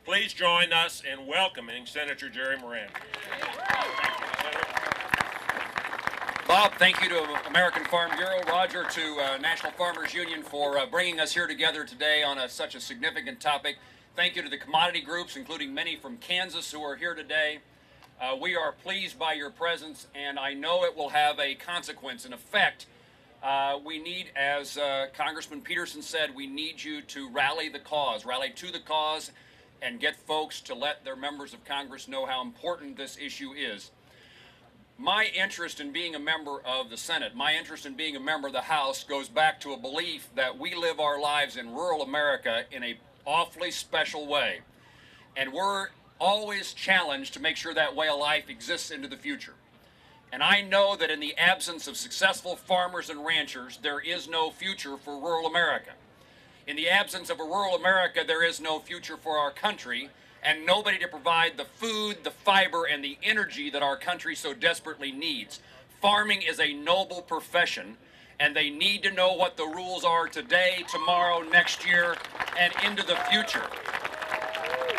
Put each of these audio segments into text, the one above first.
Please join us in welcoming Senator Jerry Moran. Bob, thank you to American Farm Bureau, Roger, to National Farmers Union for bringing us here together today on such a significant topic. Thank you to the commodity groups, including many from Kansas who are here today. We are pleased by your presence, and I know it will have a consequence, an effect. We need, as Congressman Peterson said, we need you to rally the cause, rally to the cause, and get folks to let their members of Congress know how important this issue is. My interest in being a member of the Senate, my interest in being a member of the House goes back to a belief that we live our lives in rural America in an awfully special way. And we're always challenged to make sure that way of life exists into the future. And I know that in the absence of successful farmers and ranchers, there is no future for rural America. In the absence of a rural America, there is no future for our country, and nobody to provide the food, the fiber, and the energy that our country so desperately needs. Farming is a noble profession, and they need to know what the rules are today, tomorrow, next year, and into the future.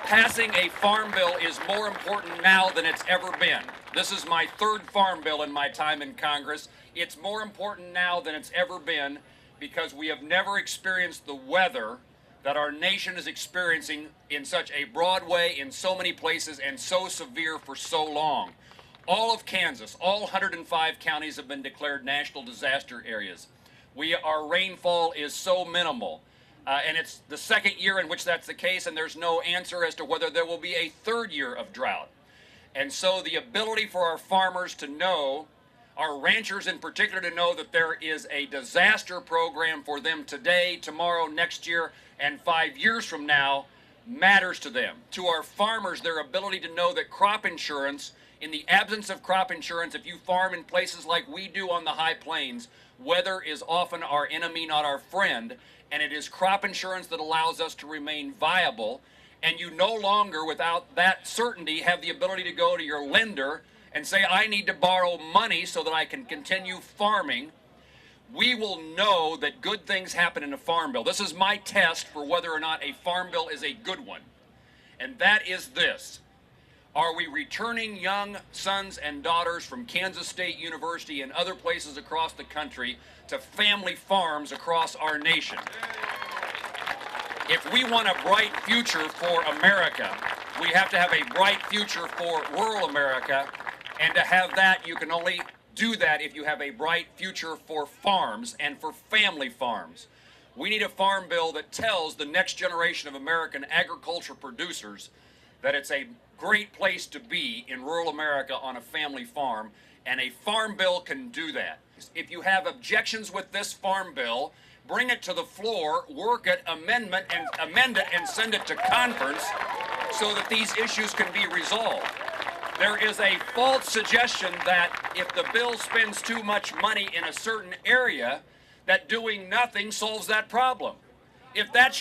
Passing a farm bill is more important now than it's ever been. This is my third farm bill in my time in Congress. It's more important now than it's ever been because we have never experienced the weather that our nation is experiencing in such a broad way in so many places and so severe for so long. All of Kansas, all 105 counties have been declared national disaster areas. Our rainfall is so minimal, and it's the second year in which that's the case, and there's no answer as to whether there will be a third year of drought. And so the ability for our farmers to know, our ranchers in particular, to know that there is a disaster program for them today, tomorrow, next year, and 5 years from now matters to them. To our farmers, their ability to know that crop insurance, in the absence of crop insurance, if you farm in places like we do on the high plains, weather is often our enemy, not our friend, and it is crop insurance that allows us to remain viable, and you no longer, without that certainty, have the ability to go to your lender and say, I need to borrow money so that I can continue farming. We will know that good things happen in a farm bill. This is my test for whether or not a farm bill is a good one. And that is this. Are we returning young sons and daughters from Kansas State University and other places across the country to family farms across our nation? If we want a bright future for America, we have to have a bright future for rural America. And to have that, you can only do that if you have a bright future for farms and for family farms. We need a farm bill that tells the next generation of American agriculture producers that it's a great place to be in rural America on a family farm, and a farm bill can do that. If you have objections with this farm bill, bring it to the floor, work it, amend it, and send it to conference so that these issues can be resolved. There is a false suggestion that if the bill spends too much money in a certain area, that doing nothing solves that problem. If that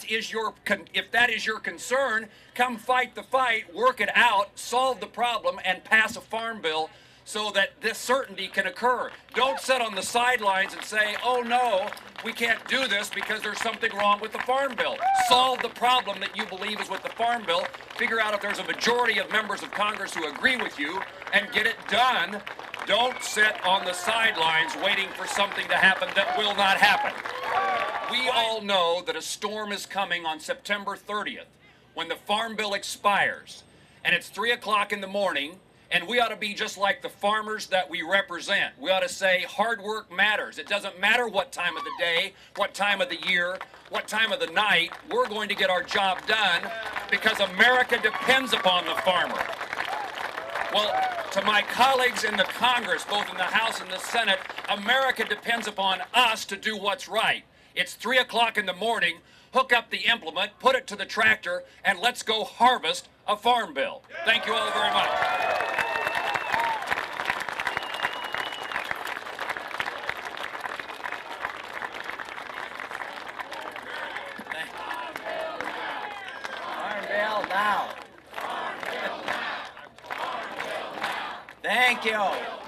is your concern, come fight the fight, work it out, solve the problem, and pass a farm bill so that this certainty can occur. Don't sit on the sidelines and say, oh no, we can't do this because there's something wrong with the farm bill. Solve the problem that you believe is with the farm bill. Figure out if there's a majority of members of Congress who agree with you and get it done. Don't sit on the sidelines waiting for something to happen that will not happen. We all know that a storm is coming on September 30th when the farm bill expires, and it's 3 o'clock in the morning. And we ought to be just like the farmers that we represent. We ought to say hard work matters. It doesn't matter what time of the day, what time of the year, what time of the night. We're going to get our job done because America depends upon the farmer. Well, to my colleagues in the Congress, both in the House and the Senate, America depends upon us to do what's right. It's 3 o'clock in the morning. Hook up the implement, put it to the tractor, and let's go harvest a farm bill. Thank you all very much. Farm bill now. Thank you.